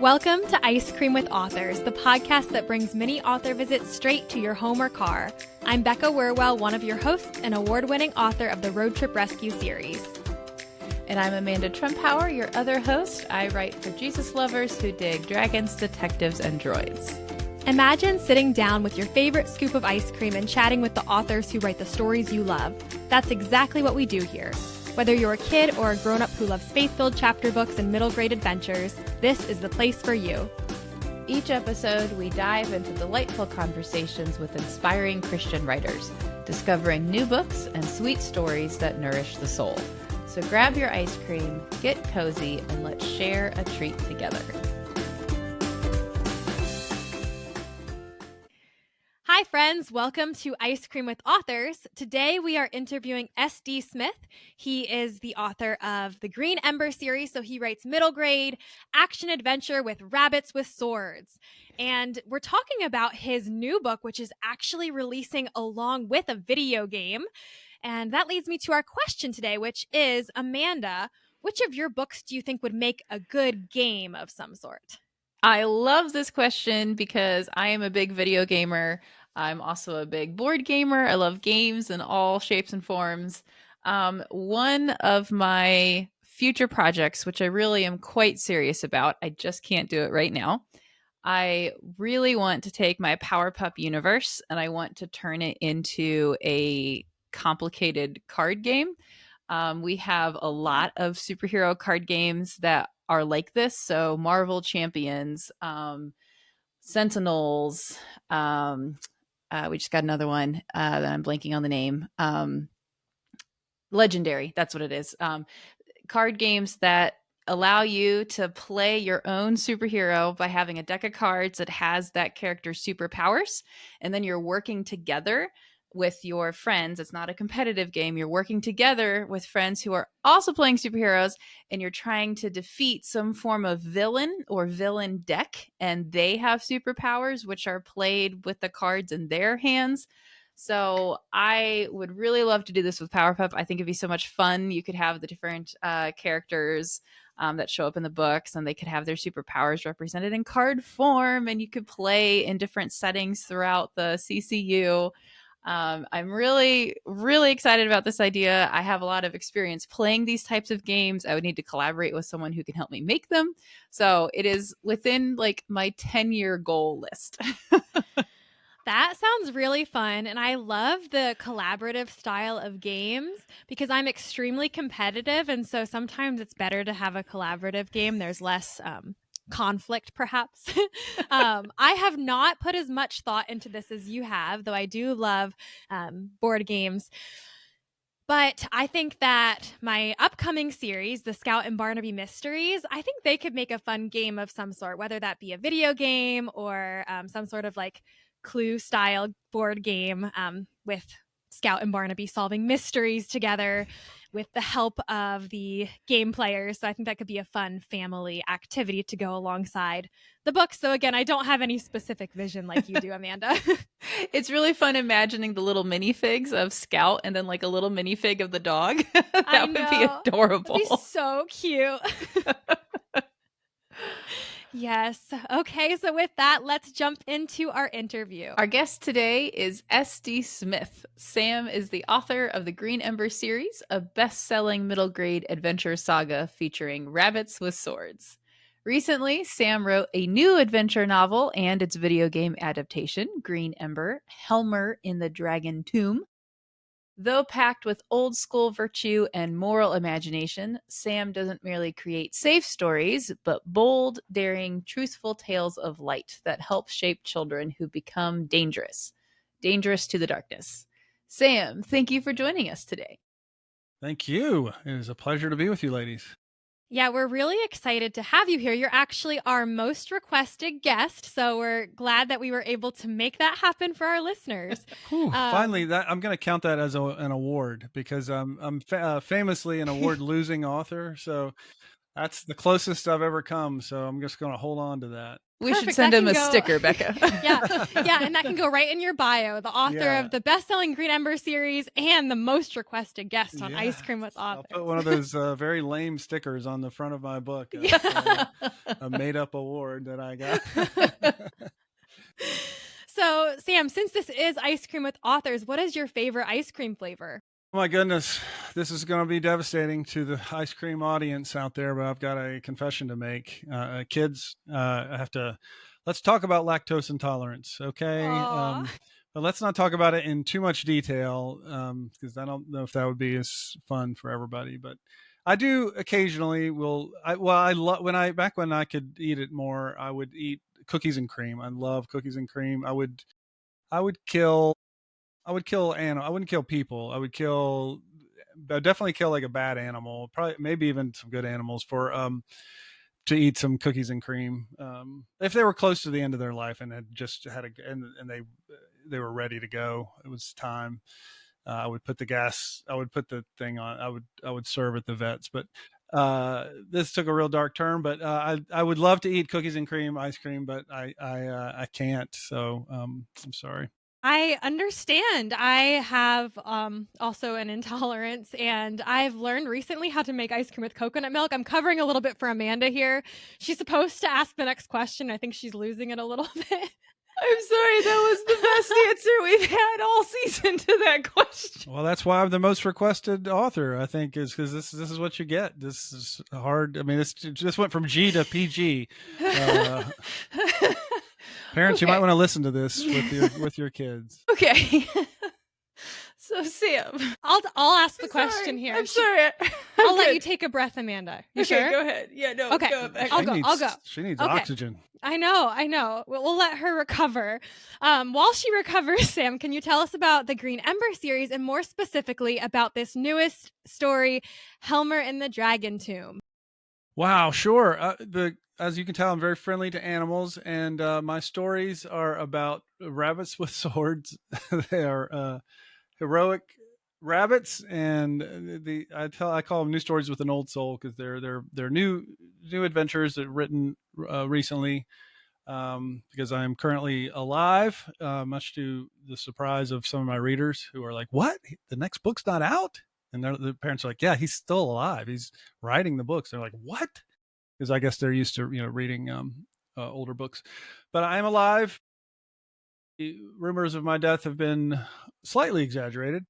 Welcome to Ice Cream with Authors, the podcast that brings mini author visits straight to your home or car. I'm Becca Werwell, one of your hosts and award-winning author of the Road Trip Rescue series. And I'm Amanda Trumpauer, your other host. I write for Jesus lovers who dig dragons, detectives, and droids. Imagine sitting down with your favorite scoop of ice cream and chatting with the authors who write the stories you love. That's exactly what we do here. Whether you're a kid or a grown-up who loves faith-filled chapter books and middle-grade adventures, this is the place for you. Each episode, we dive into delightful conversations with inspiring Christian writers, discovering new books and sweet stories that nourish the soul. So grab your ice cream, get cozy, and let's share a treat together. Hi friends, welcome to Ice Cream with Authors. Today we are interviewing S.D. Smith. He is the author of the Green Ember Series, so he writes middle grade action adventure with rabbits with swords. And we're talking about his new book, which is actually releasing along with a video game. And that leads me to our question today, which is, Amanda, which of your books do you think would make a good game of some sort? I love this question because I am a big video gamer. I'm also a big board gamer. I love games in all shapes and forms. One of my future projects, which I really am quite serious about, I just can't do it right now. I really want to take my Power Pup universe and I want to turn it into a complicated card game. We have a lot of superhero card games that are like this. So Marvel Champions, Sentinels, we just got another one that I'm blanking on the name. Legendary, that's what it is. Card games that allow you to play your own superhero by having a deck of cards that has that character's superpowers. And then you're working together with your friends. It's not a competitive game. You're working together with friends who are also playing superheroes, and you're trying to defeat some form of villain or villain deck. And they have superpowers, which are played with the cards in their hands. So I would really love to do this with Power Pup. I think it'd be so much fun. You could have the different characters that show up in the books, and they could have their superpowers represented in card form, and you could play in different settings throughout the CCU. I'm really, really excited about this idea. I have a lot of experience playing these types of games. I would need to collaborate with someone who can help me make them. So it is within like my 10-year goal list. That sounds really fun, and I love the collaborative style of games because I'm extremely competitive, and so sometimes it's better to have a collaborative game. There's less conflict, perhaps. I have not put as much thought into this as you have, though I do love board games. But I think that my upcoming series, the Scout and Barnaby Mysteries, I think they could make a fun game of some sort, whether that be a video game or some sort of like Clue style board game with Scout and Barnaby solving mysteries together with the help of the game players. So I think that could be a fun family activity to go alongside the book. So again, I don't have any specific vision like you do, Amanda. It's really fun imagining the little minifigs of Scout and then like a little minifig of the dog. That would be adorable. That'd be so cute. Yes. Okay. So with that, let's jump into our interview. Our guest today is S.D. Smith. Sam is the author of the Green Ember Series, a best-selling middle grade adventure saga featuring rabbits with swords. Recently, Sam wrote a new adventure novel and its video game adaptation, Green Ember, Helmer in the Dragon Tomb. Though packed with old school virtue and moral imagination, Sam doesn't merely create safe stories, but bold, daring, truthful tales of light that help shape children who become dangerous to the darkness. Sam, thank you for joining us today. Thank you. It is a pleasure to be with you, ladies. Yeah, we're really excited to have you here. You're actually our most requested guest, so we're glad that we were able to make that happen for our listeners. Finally, I'm going to count that as an award because I'm famously an award-losing author, so that's the closest I've ever come. So I'm just going to hold on to that. We should Perfect. send That him can a go- sticker, Becca. Yeah, and that can go right in your bio. The author Yeah. of the best-selling Green Ember series and the most requested guest on Ice Cream with I'll Authors. put one of those very lame stickers on the front of my book. Yeah. A made-up award that I got. So, Sam, since this is Ice Cream with Authors, what is your favorite ice cream flavor? Oh my goodness, this is going to be devastating to the ice cream audience out there, but I've got a confession to make. Kids, I have to, let's talk about lactose intolerance, okay? Aw. But let's not talk about it in too much detail, because I don't know if that would be as fun for everybody. But I do occasionally I love back when I could eat it more, I would eat cookies and cream. I love cookies and cream. I would kill I would kill animal. I wouldn't kill people. I'd definitely kill like a bad animal. Probably, maybe even some good animals for to eat some cookies and cream. If they were close to the end of their life and had just had and they were ready to go. It was time. I would put the gas. I would put the thing on. I would serve at the vets. But this took a real dark turn. But I would love to eat cookies and cream ice cream, but I can't. So I'm sorry. I understand. I have also an intolerance, and I've learned recently how to make ice cream with coconut milk. I'm covering a little bit for Amanda here. She's supposed to ask the next question. I think she's losing it a little bit. I'm sorry, that was the best answer we've had all season to that question. Well, that's why I'm the most requested author, I think, is because this is what you get. This is hard. I mean, this just went from G to PG. Parents, you might want to listen to this with your kids. Okay. So Sam, I'll ask the I'm question sorry. here. I'm sorry. I'll let you take a breath, Amanda. You okay, sure? go ahead. Yeah, no. Okay. Go back. I'll go. She needs Okay. oxygen. I know. We'll let her recover. While she recovers, Sam, can you tell us about the Green Ember series and more specifically about this newest story, Helmer in the Dragon Tomb? Wow, sure. As you can tell, I'm very friendly to animals, and my stories are about rabbits with swords. They are heroic rabbits, and I call them new stories with an old soul because they're new adventures that written recently. Because I am currently alive, much to the surprise of some of my readers who are like, "What? The next book's not out?" And the parents are like, "Yeah, he's still alive. He's writing the books." They're like, "What?" Because I guess they're used to reading older books. But I am alive. The rumors of my death have been slightly exaggerated.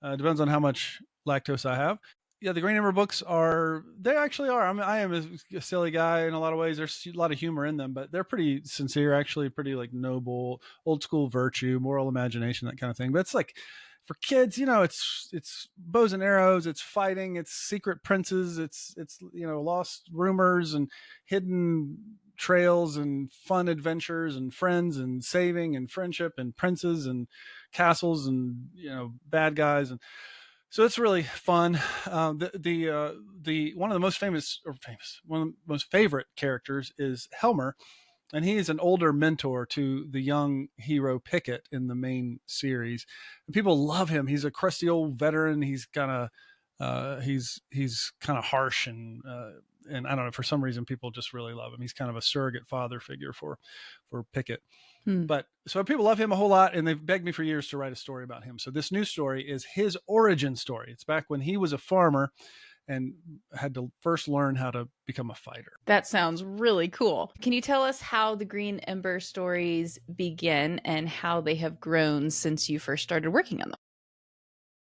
Depends on how much lactose I have. Yeah, the Green Ember books they actually are. I mean, I am a silly guy in a lot of ways. There's a lot of humor in them, but they're pretty sincere, actually, pretty like noble, old school virtue, moral imagination, that kind of thing. But it's like for kids, it's bows and arrows, it's fighting, it's secret princes, it's lost rumors and hidden trails and fun adventures and friends and saving and friendship and princes and castles and bad guys. And so it's really fun. The one of the most one of the most favorite characters is Helmer, and he is an older mentor to the young hero Pickett in the main series. And people love him. He's a crusty old veteran. He's kind of he's kind of harsh and I don't know, for some reason people just really love him. He's kind of a surrogate father figure for Pickett. But so people love him a whole lot, and they've begged me for years to write a story about him. So this new story is his origin story. It's back when he was a farmer and had to first learn how to become a fighter. That sounds really cool. Can you tell us how the Green Ember stories begin and how they have grown since you first started working on them?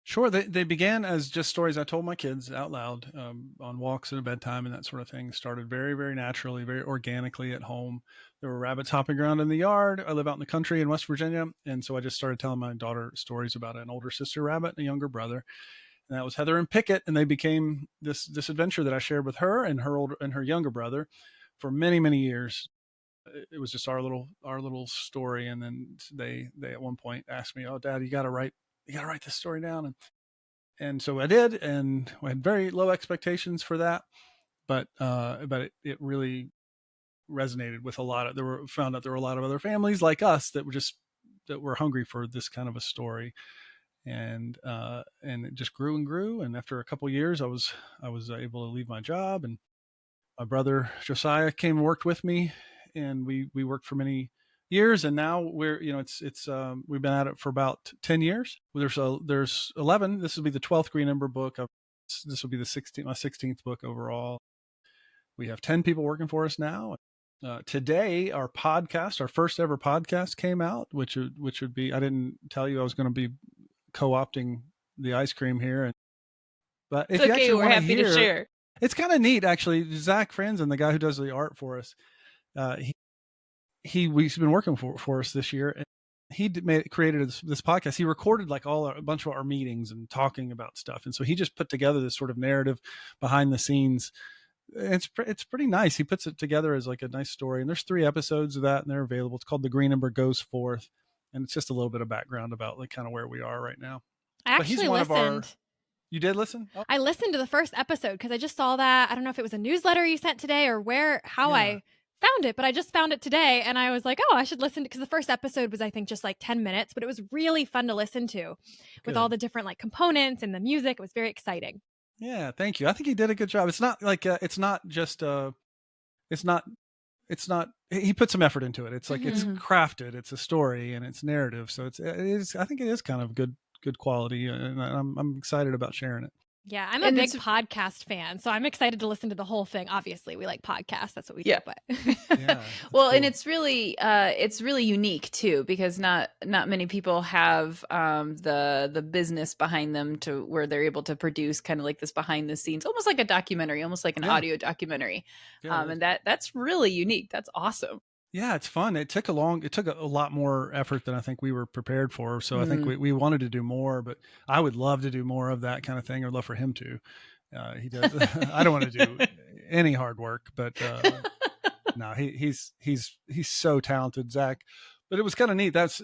Sure. They began as just stories I told my kids out loud on walks and at bedtime and that sort of thing. Started very, very naturally, very organically at home. There were rabbits hopping around in the yard. I live out in the country in West Virginia. And so I just started telling my daughter stories about an older sister rabbit and a younger brother. And that was Heather and Pickett. And they became this adventure that I shared with her and her younger brother for many, many years. It was just our little story. And then they at one point asked me, "Oh, Dad, you got to write this story down." And so I did, and I had very low expectations for that, but it really resonated with a lot of. Found out there were a lot of other families like us that were hungry for this kind of a story, and it just grew and grew. And after a couple of years, I was able to leave my job, and my brother Josiah came and worked with me, and we worked for many years, and now we're it's we've been at it for about 10 years. There's 11. This will be the 12th Green Ember book. This will be my 16th book overall. We have 10 people working for us now. Today, our first ever podcast came out, which would be, I didn't tell you I was going to be co-opting the ice cream here. But if It's you okay, actually we're want to happy to hear, share. it's kind of neat, actually. Zach Franzen, the guy who does the art for us, he's been working for us this year. And he created this podcast. He recorded like a bunch of our meetings and talking about stuff. And so he just put together this sort of narrative behind the scenes. It's pretty nice. He puts it together as like a nice story. And there's 3 episodes of that, and they're available. It's called The Green Ember Goes Forth. And it's just a little bit of background about like kind of where we are right now. I But he's actually one of our. listened. You did listen? Oh, I listened to the first episode because I just saw that. I don't know if it was a newsletter you sent today or how yeah. I found it, but I just found it today and I was like, oh, I should listen because the first episode was, I think, just like 10 minutes, but it was really fun to listen to with all the different like components and the music. It was very exciting. Yeah, thank you. I think he did a good job. It's not like it's not just it's not he put some effort into it. It's like it's crafted, it's a story, and it's narrative. So it is, I think it is kind of good quality, and I'm excited about sharing it. Yeah, I'm a big podcast fan, so I'm excited to listen to the whole thing. Obviously, we like podcasts. That's what we do. But yeah, well, cool. And it's really unique too, because not many people have the business behind them to where they're able to produce kind of like this behind the scenes, almost like a documentary, almost like an audio documentary. And that's really unique. That's awesome. Yeah, it's fun. It took a lot more effort than I think we were prepared for. So I think we wanted to do more, but I would love to do more of that kind of thing. I'd love for him to. He does. I don't want to do any hard work, but no, he's so talented, Zach. But it was kind of neat. That's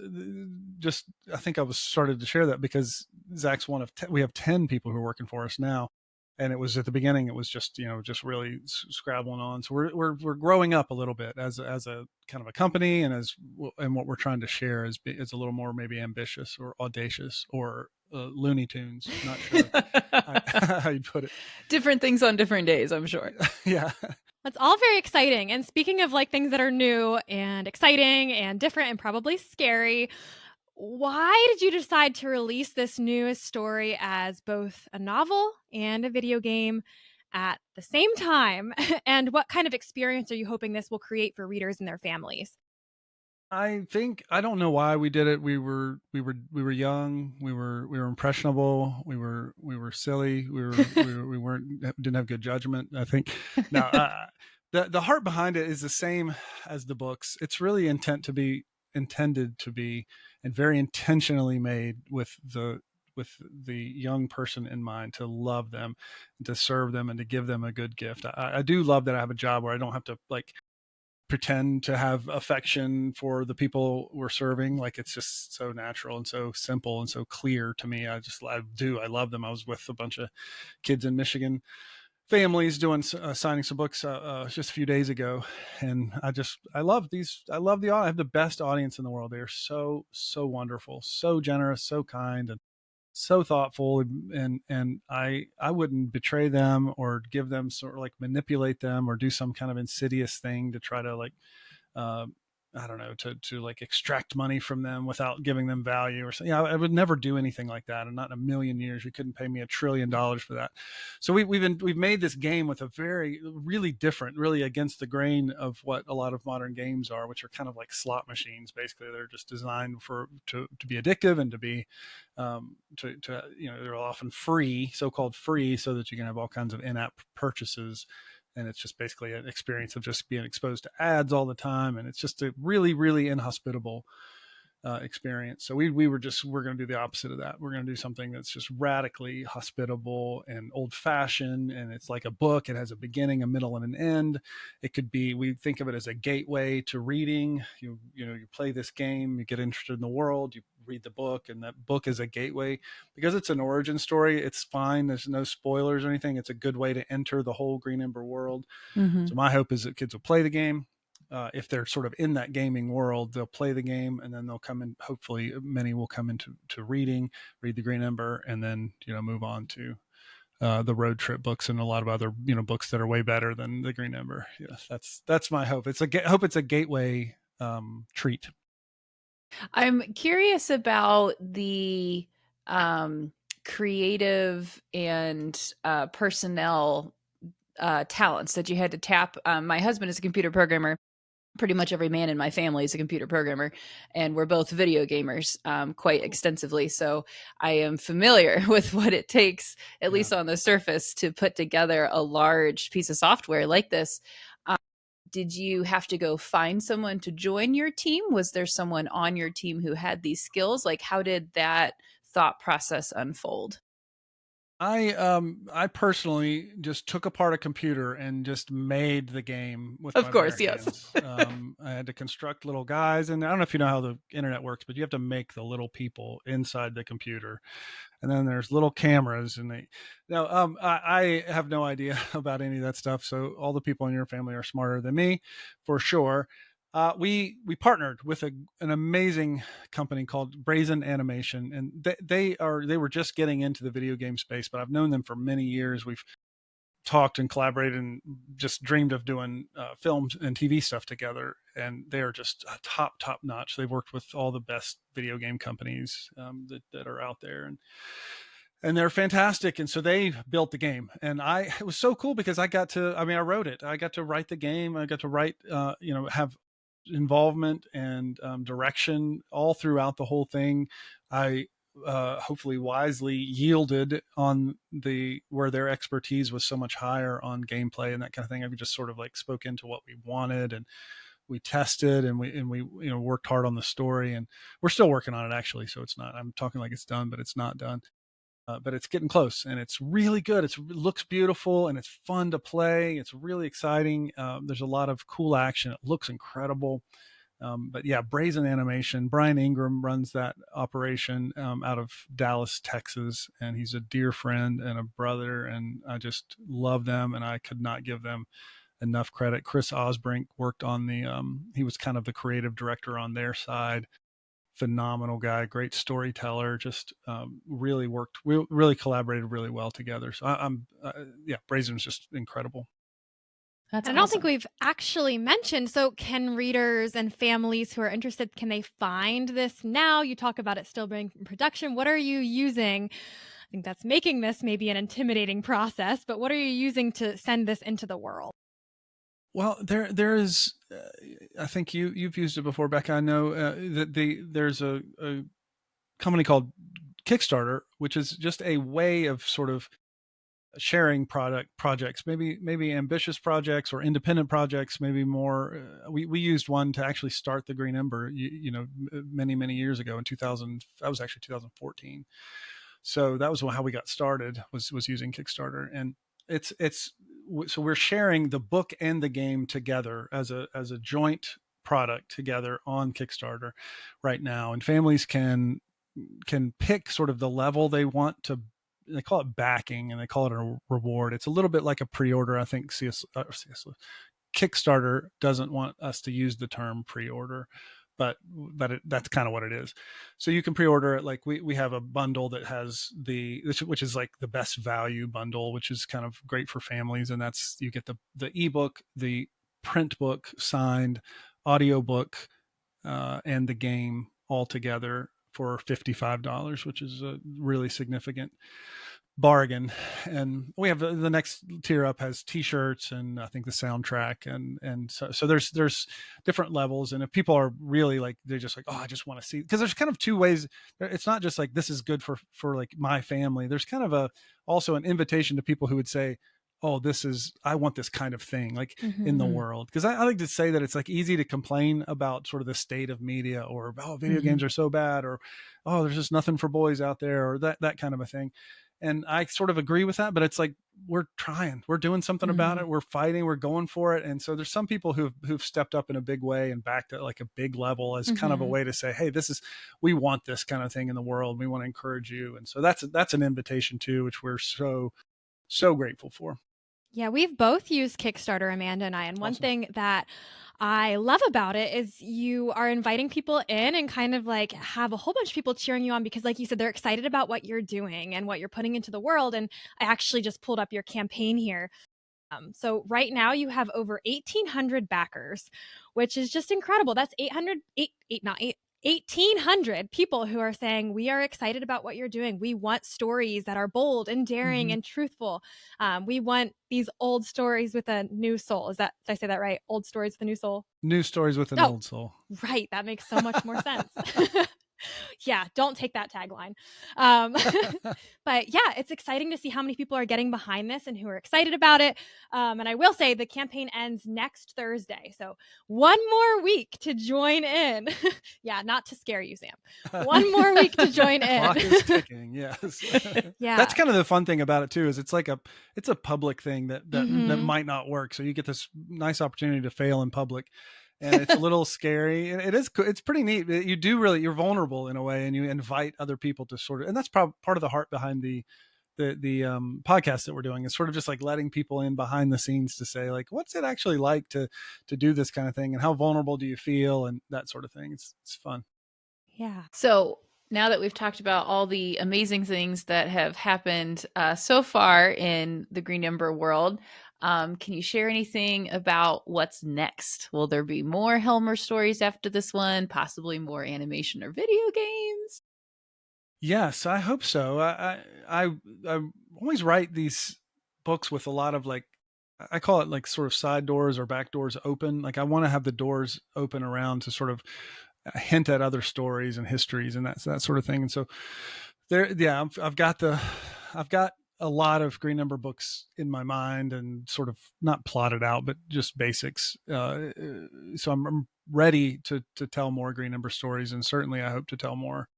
just, I think I was started to share that because Zach's one of we have 10 people who are working for us now. And it was at the beginning, it was just, just really scrabbling on. So we're growing up a little bit as a kind of a company, and and what we're trying to share is a little more maybe ambitious or audacious or Looney Tunes. Not sure how you'd put it. Different things on different days, I'm sure. Yeah. That's all very exciting. And speaking of like things that are new and exciting and different and probably scary, why did you decide to release this newest story as both a novel and a video game at the same time? And what kind of experience are you hoping this will create for readers and their families? I don't know why we did it. We were young. We were impressionable. We were silly. We didn't have good judgment, I think. Now, the heart behind it is the same as the books. It's really intended to be, and very intentionally made with the young person in mind, to love them, and to serve them, and to give them a good gift. I do love that I have a job where I don't have to like pretend to have affection for the people we're serving. Like, it's just so natural and so simple and so clear to me. I love them. I was with a bunch of kids in Michigan, families doing signing some books just a few days ago, and I love the I have the best audience in the world. They are so wonderful, so generous, so kind, and so thoughtful, and I wouldn't betray them or give them sort of like manipulate them or do some kind of insidious thing to try to like I don't know, to like extract money from them without giving them value or something. I would never do anything like that, and not in a million years. You couldn't pay me $1 trillion for that. So we've made this game with a really different, really against the grain of what a lot of modern games are, which are kind of like slot machines. Basically, they're just designed to be addictive and to be they're often free, so-called free, so that you can have all kinds of in-app purchases. And it's just basically an experience of just being exposed to ads all the time. And it's just a really, really inhospitable experience. So we're going to do the opposite of that. We're going to do something that's just radically hospitable and old fashioned. And it's like a book. It has a beginning, a middle, and an end. It could be, we think of it as a gateway to reading. You play this game, you get interested in the world, you read the book, and that book is a gateway. Because it's an origin story, it's fine. There's no spoilers or anything. It's a good way to enter the whole Green Ember world. Mm-hmm. So my hope is that kids will play the game. If they're sort of in that gaming world, they'll play the game, and then they'll come in. Hopefully many will come into read the Green Ember, and then, move on to the road trip books and a lot of other books that are way better than the Green Ember. Yeah, that's my hope. Hope it's a gateway treat. I'm curious about the creative and personnel talents that you had to tap. My husband is a computer programmer. Pretty much every man in my family is a computer programmer, and we're both video gamers quite extensively. So I am familiar with what it takes, at least on the surface, to put together a large piece of software like this. Did you have to go find someone to join your team? Was there someone on your team who had these skills? Like, how did that thought process unfold? I personally just took apart a computer and just made the game with Of my bare course, yes. hands. I had to construct little guys, and I don't know if you know how the internet works, but you have to make the little people inside the computer, and then there's little cameras, and they. Now, I have no idea about any of that stuff, so all the people in your family are smarter than me, for sure. We partnered with an amazing company called Brazen Animation, and they were just getting into the video game space, but I've known them for many years. We've talked and collaborated and just dreamed of doing films and TV stuff together, and they are just top notch. They've worked with all the best video game companies that are out there, and they're fantastic. And so they built the game, and it was so cool because I wrote it. I got to write the game. I got to write, have involvement and direction all throughout the whole thing. I hopefully wisely yielded on where their expertise was so much higher on gameplay and that kind of thing. I just sort of like spoke into what we wanted, and we tested, and we worked hard on the story, and we're still working on it actually. So it's not, I'm talking like it's done, but it's not done. But it's getting close, and it's really good. It looks beautiful, and it's fun to play. It's really exciting. There's a lot of cool action. It looks incredible. But yeah, Brazen Animation. Brian Ingram runs that operation out of Dallas, Texas, and he's a dear friend and a brother, and I just love them, and I could not give them enough credit. Chris Osbrink worked on he was kind of the creative director on their side. Phenomenal guy, great storyteller, just really worked, we really collaborated really well together. So I'm yeah, Brazen's just incredible. That's I don't awesome. think we've actually mentioned. So, can readers and families who are interested, can they find this now? You talk about it still being in production. What are you using? I think that's making this maybe an intimidating process, but what are you using to send this into the world? Well, there is. I think you've used it before, Becca. I know that there's a company called Kickstarter, which is just a way of sort of sharing projects, maybe ambitious projects or independent projects, maybe more. We used one to actually start the Green Ember, many years ago in 2000. That was actually 2014. So that was how we got started, was using Kickstarter. And it's so we're sharing the book and the game together as a joint product together on Kickstarter right now, and families can pick sort of the level they want to. They call it backing, and they call it a reward. It's a little bit like a pre-order. I think Kickstarter doesn't want us to use the term pre-order, but that's kind of what it is. So you can pre-order it. Like we have a bundle that has which is like the best value bundle, which is kind of great for families. And that's, you get the ebook, the print book signed, audio book, and the game all together for $55, which is a really significant bargain. And we have the next tier up has t-shirts, and I think the soundtrack, and so there's different levels. And if people are really like, they're just like, oh, I just want to see, because there's kind of two ways. It's not just like, this is good for like my family. There's kind of also an invitation to people who would say, oh, I want this kind of thing, like in the world. Because I like to say that it's like easy to complain about sort of the state of media, or, oh, video games are so bad, or, oh, there's just nothing for boys out there, or that kind of a thing. And I sort of agree with that, but it's like, we're trying, we're doing something about it. We're fighting, we're going for it. And so there's some people who've stepped up in a big way and backed at like a big level as kind of a way to say, hey, we want this kind of thing in the world. We want to encourage you. And so that's an invitation too, which we're so grateful for. Yeah, we've both used Kickstarter, Amanda and I. And one Awesome. thing that I love about it is you are inviting people in and kind of like have a whole bunch of people cheering you on because, like you said, they're excited about what you're doing and what you're putting into the world. And I actually just pulled up your campaign here. So right now you have over 1,800 backers, which is just incredible. That's 1,800 people who are saying, we are excited about what you're doing. We want stories that are bold and daring Mm-hmm. and truthful. We want these old stories with a new soul. Did I say that right? Old stories with a new soul? New stories with an Oh, old soul. right. That makes so much more sense. Yeah, don't take that tagline. Um, but yeah, it's exciting to see how many people are getting behind this and who are excited about it. And I will say the campaign ends next Thursday. So one more week to join in. Yeah, not to scare you, Sam. One more week to join in. Clock is ticking. Yes. Yeah. That's kind of the fun thing about it too, is it's a public thing that Mhm. might not work. So you get this nice opportunity to fail in public. And it's a little scary. It's pretty neat. You're vulnerable in a way, and you invite other people to sort of, and that's part of the heart behind the podcast that we're doing, is sort of just like letting people in behind the scenes to say, like, what's it actually like to do this kind of thing, and how vulnerable do you feel, and that sort of thing. It's fun. Yeah. So now that we've talked about all the amazing things that have happened so far in the Green Ember world, can you share anything about what's next? Will there be more Helmer stories after this one? Possibly more animation or video games? Yes, I hope so. I always write these books with a lot of, like, I call it like sort of side doors or back doors open. Like, I want to have the doors open around to sort of hint at other stories and histories and that sort of thing. And so there, yeah, I've got a lot of Green Ember books in my mind and sort of not plotted out, but just basics. So I'm ready to tell more Green Ember stories, and certainly I hope to tell more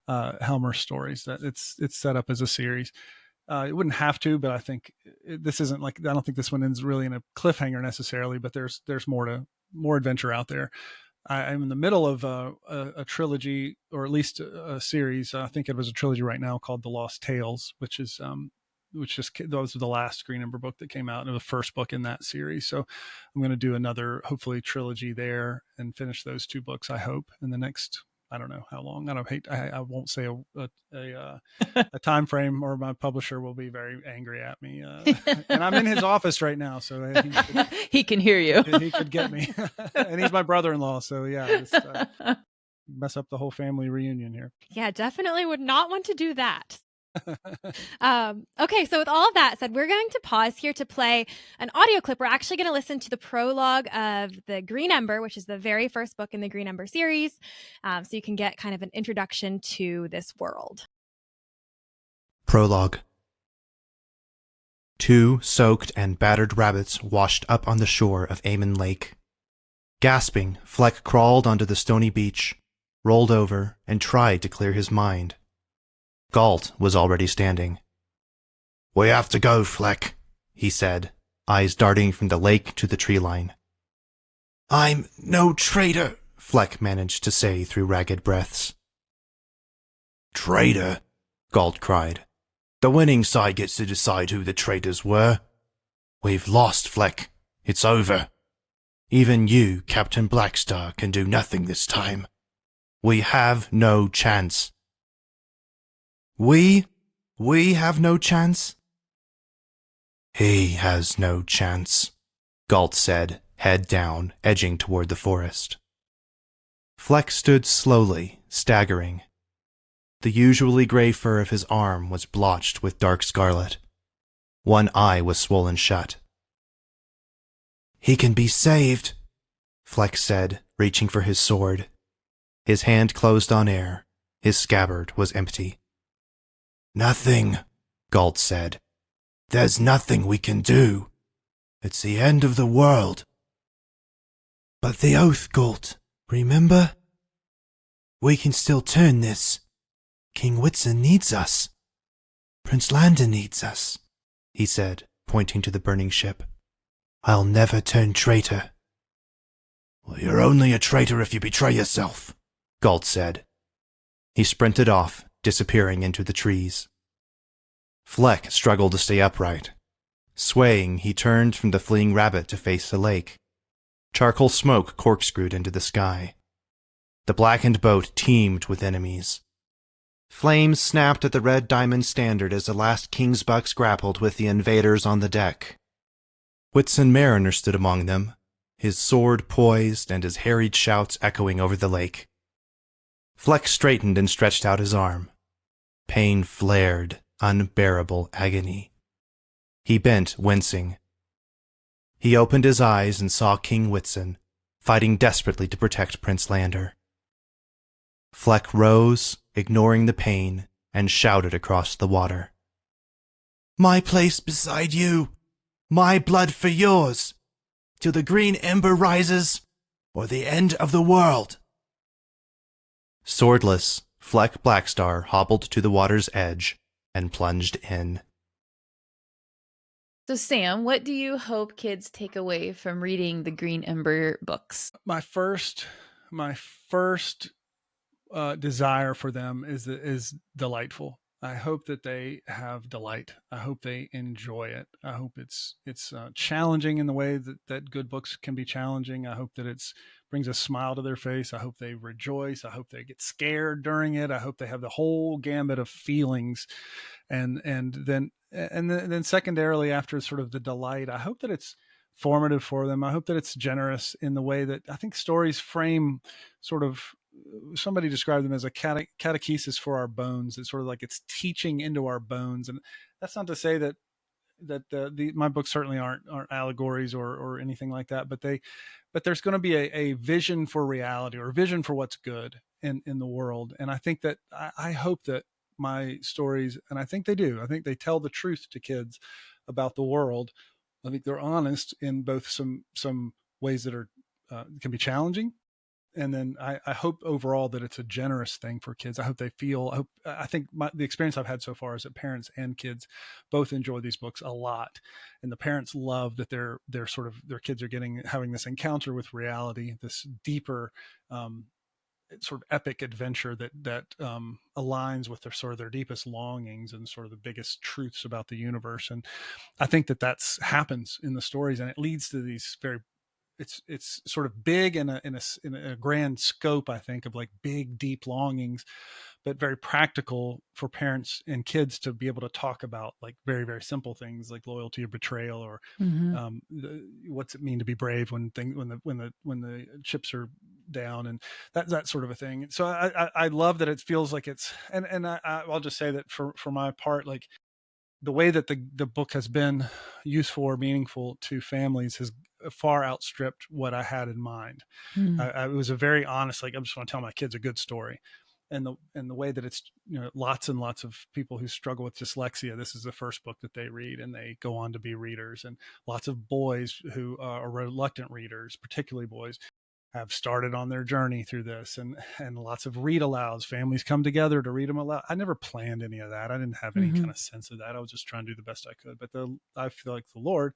Helmer stories. That it's set up as a series. It wouldn't have to, but I think this isn't like, I don't think this one ends really in a cliffhanger necessarily, but there's more adventure out there. I'm in the middle of a trilogy, or at least a series. I think it was a trilogy right now called The Lost Tales, which just that was the last Green Ember book that came out, and the first book in that series. So I'm going to do another, hopefully, trilogy there and finish those two books, I hope, in the next, I don't know how long. I won't say a time frame, or my publisher will be very angry at me. And I'm in his office right now, so He can hear you. he could get me. And he's my brother-in-law, so yeah, just mess up the whole family reunion here. Yeah, definitely would not want to do that. Okay, so with all of that said, we're going to pause here to play an audio clip. We're actually going to listen to the prologue of the Green Ember, which is the very first book in the Green Ember series, so you can get kind of an introduction to this world. Prologue. 2 soaked and battered rabbits washed up on the shore of Amon Lake. Gasping, Fleck crawled onto the stony beach, rolled over, and tried to clear his mind. Galt was already standing. "We have to go, Fleck," he said, eyes darting from the lake to the tree line. "I'm no traitor," Fleck managed to say through ragged breaths. "Traitor?" Galt cried. "The winning side gets to decide who the traitors were. We've lost, Fleck. It's over. Even you, Captain Blackstar, can do nothing this time. We have no chance." We have no chance? "He has no chance," Galt said, head down, edging toward the forest. Fleck stood slowly, staggering. The usually gray fur of his arm was blotched with dark scarlet. One eye was swollen shut. "He can be saved," Fleck said, reaching for his sword. His hand closed on air. His scabbard was empty. "Nothing," Galt said. "There's nothing we can do. It's the end of the world." "But the oath, Galt, remember? We can still turn this. King Whitson needs us. Prince Lander needs us," he said, pointing to the burning ship. "I'll never turn traitor." "Well, you're only a traitor if you betray yourself," Galt said. He sprinted off, disappearing into the trees. Fleck struggled to stay upright. Swaying, he turned from the fleeing rabbit to face the lake. Charcoal smoke corkscrewed into the sky. The blackened boat teemed with enemies. Flames snapped at the red diamond standard as the last king's bucks grappled with the invaders on the deck. Whitsun Mariner stood among them, his sword poised and his harried shouts echoing over the lake. Fleck straightened and stretched out his arm. Pain flared, unbearable agony. He bent, wincing. He opened his eyes and saw King Whitsun, fighting desperately to protect Prince Lander. Fleck rose, ignoring the pain, and shouted across the water. "My place beside you! My blood for yours! Till the green ember rises, or the end of the world!" Swordless, Fleck Blackstar hobbled to the water's edge and plunged in. So, Sam, what do you hope kids take away from reading the Green Ember books? My first desire for them is delightful. I hope that they have delight. I hope they enjoy it. I hope it's challenging in the way that good books can be challenging. I hope that it's brings a smile to their face. I hope they rejoice. I hope they get scared during it. I hope they have the whole gambit of feelings, and then secondarily, after sort of the delight, I hope that it's formative for them. I hope that it's generous in the way that I think stories frame sort of, somebody described them as a catechesis for our bones. It's sort of like it's teaching into our bones. And that's not to say that my books certainly aren't allegories or anything like that, but there's going to be a vision for reality, or a vision for what's good in the world. And I think that I hope that my stories, and I think they do, I think they tell the truth to kids about the world. I think they're honest in both some ways that are can be challenging, and then I hope overall that it's a generous thing for kids. I hope they feel. I think the experience I've had so far is that parents and kids both enjoy these books a lot, and the parents love that their kids are having this encounter with reality, this deeper sort of epic adventure that aligns with their deepest longings and sort of the biggest truths about the universe. And I think that happens in the stories, and it leads to these very, it's sort of big in a grand scope, I think, of like big, deep longings, but very practical for parents and kids to be able to talk about like very, very simple things like loyalty or betrayal, or what's it mean to be brave when the chips are down, and that sort of a thing. So I love that it feels like it's, and I'll just say that for my part, like the way that the book has been useful or meaningful to families has far outstripped what I had in mind. It was a very honest, like, I just want to tell my kids a good story. And the way that it's, lots and lots of people who struggle with dyslexia, this is the first book that they read, and they go on to be readers. And lots of boys who are reluctant readers, particularly boys, have started on their journey through this, and lots of read alouds. Families come together to read them aloud. I never planned any of that. I didn't have any kind of sense of that. I was just trying to do the best I could. But I feel like the Lord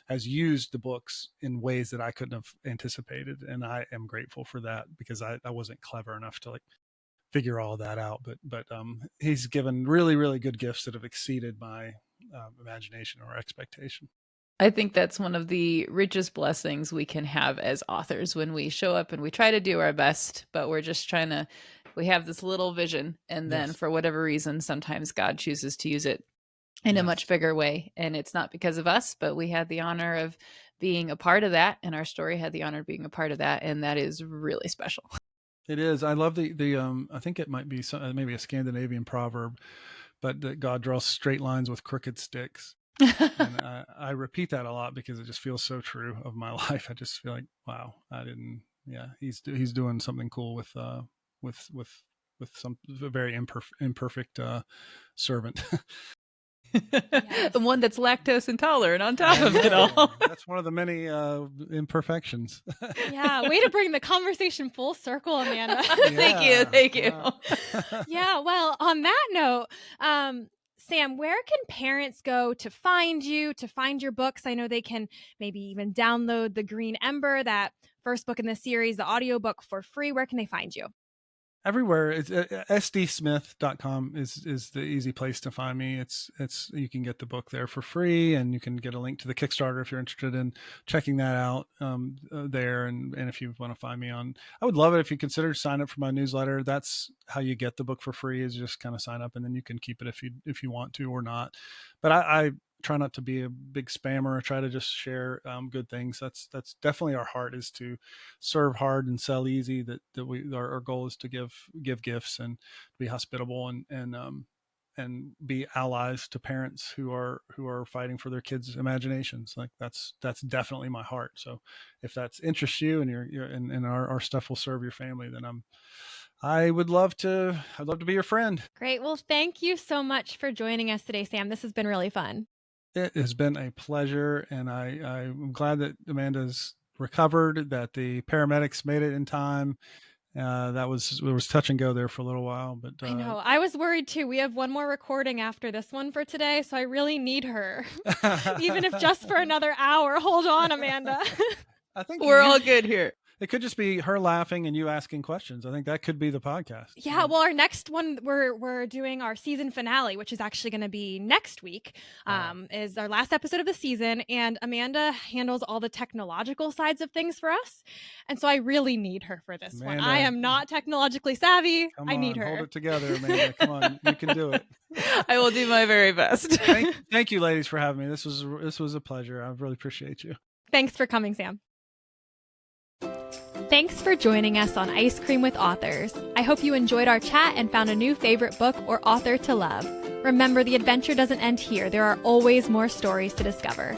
has used the books in ways that I couldn't have anticipated, and I am grateful for that, because I wasn't clever enough to like figure all that out. But He's given really, really good gifts that have exceeded my imagination or expectation. I think that's one of the richest blessings we can have as authors, when we show up and we try to do our best, but we're just we have this little vision, and then Yes. for whatever reason, sometimes God chooses to use it in a much bigger way. And it's not because of us, but we had the honor of being a part of that, and our story had the honor of being a part of that. And that is really special. It is. I love the I think it might be maybe a Scandinavian proverb, but that God draws straight lines with crooked sticks. And I repeat that a lot because it just feels so true of my life. I just feel like, wow, he's doing something cool with some very imperfect servant. The one that's lactose intolerant on top of it all. That's one of the many imperfections. Yeah, way to bring the conversation full circle, Amanda. Thank you. Yeah, well, on that note, Sam, where can parents go to find you, to find your books? I know they can maybe even download the Green Ember, that first book in the series, the audiobook, for free. Where can they find you? everywhere. It's sdsmith.com is the easy place to find me. It's you can get the book there for free, and you can get a link to the Kickstarter if you're interested in checking that out there. And if you want to find me on, I would love it if you consider sign up for my newsletter. That's how you get the book for free, is just kind of sign up, and then you can keep it if you want to or not. But I try not to be a big spammer. I try to just share good things. That's definitely our heart, is to serve hard and sell easy. That our goal is to give gifts and be hospitable and be allies to parents who are fighting for their kids' imaginations. Like that's definitely my heart. So if that interests you and and our stuff will serve your family, then I'd love to be your friend. Great. Well, thank you so much for joining us today, Sam. This has been really fun. It has been a pleasure, and I'm glad that Amanda's recovered, that the paramedics made it in time. It was touch and go there for a little while, but I know. I was worried too. We have one more recording after this one for today, so I really need her, even if just for another hour. Hold on, Amanda. I think we're all good here. It could just be her laughing and you asking questions. I think that could be the podcast. Yeah, well, our next one, we're doing our season finale, which is actually going to be next week, is our last episode of the season. And Amanda handles all the technological sides of things for us. And so I really need her for this one. I am not technologically savvy. I need her. Hold it together, Amanda. Come on, you can do it. I will do my very best. Thank you, ladies, for having me. This was a pleasure. I really appreciate you. Thanks for coming, Sam. Thanks for joining us on Ice Cream with Authors. I hope you enjoyed our chat and found a new favorite book or author to love. Remember, the adventure doesn't end here. There are always more stories to discover.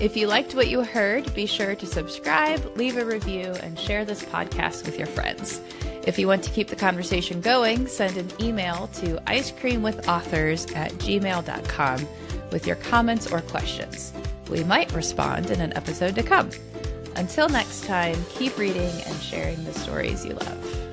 If you liked what you heard, be sure to subscribe, leave a review, and share this podcast with your friends. If you want to keep the conversation going, send an email to icecreamwithauthors@gmail.com with your comments or questions. We might respond in an episode to come. Until next time, keep reading and sharing the stories you love.